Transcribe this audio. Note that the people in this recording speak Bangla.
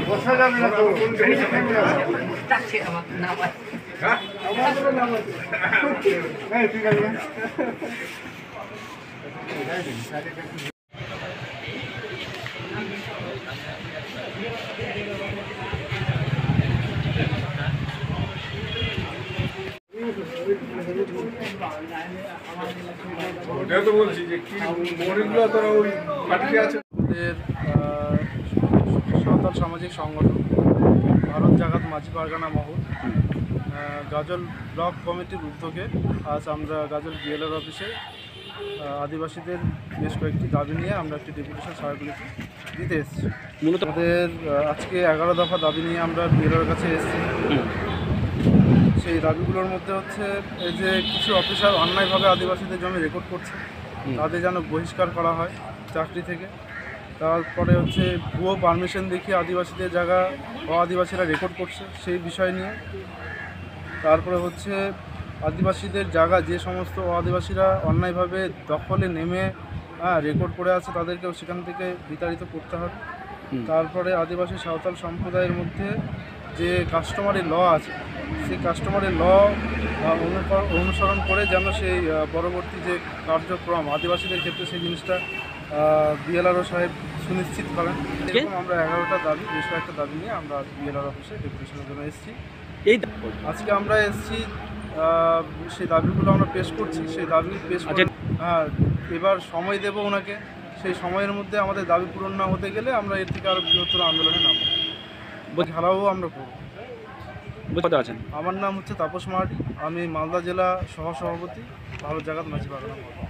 বসা যাবে না তো ঠিক আছে ওটা তো বলছি যে কি মরিগুলো তোরা ওই পার্টিতে আছে সাঁওতাল সামাজিক সংগঠন ভারত জাগাত মাঝি পারগানা মহল গাজল ব্লক কমিটির উদ্যোগে আজ আমরা গাজল বিএলআর অফিসে আদিবাসীদের বেশ কয়েকটি দাবি নিয়ে আমরা একটি ডেপুটেশন স্মারকলিপি দিতে এসেছি। মূলত আমাদের আজকে 11 দফা দাবি নিয়ে আমরা বিএলআর কাছে এসেছি। সেই দাবিগুলোর মধ্যে হচ্ছে এই যে কিছু অফিসার অন্যায়ভাবে আদিবাসীদের জমি রেকর্ড করছে, তাদের যেন বহিষ্কার করা হয় চাকরি থেকে। তারপরে হচ্ছে ভুয়ো পারমিশন দেখিয়ে আদিবাসীদের জায়গা আদিবাসীরা রেকর্ড করছে সেই বিষয় নিয়ে। তারপরে হচ্ছে আদিবাসীদের জায়গা যে সমস্ত আদিবাসীরা অন্যায়ভাবে দখলে নেমে রেকর্ড করে আছে তাদেরকেও সেখান থেকে বিতাড়িত করতে হবে। তারপরে আদিবাসী সাঁওতাল সম্প্রদায়ের মধ্যে যে কাস্টমারি ল আছে সেই কাস্টমারি ল অনুসরণ করে যেন সেই পরবর্তী যে কার্যক্রম আদিবাসীদের ক্ষেত্রে সেই জিনিসটা বিএলআরও সাহেব সুনিশ্চিত করেন। এরকম আমরা 11টা দাবি বেশ কয়েকটা দাবি নিয়ে আমরা বিএলআর অফিসে ডেপুটেশনের জন্য এসেছি। আজকে আমরা এসেছি সেই দাবিগুলো আমরা পেশ করছি। সেই দাবি পেশ করে এবার সময় দেব ওনাকে। সেই সময়ের মধ্যে আমাদের দাবি পূরণ না হতে গেলে আমরা এর থেকে আরও বৃহত্তর আন্দোলনে নামব, খেলাও আমরা করব। আমার নাম হচ্ছে তাপস মাহাটি, আমি মালদা জেলা সহসভাপতি ভারত জাগাত মাঝি পারগানা মহল।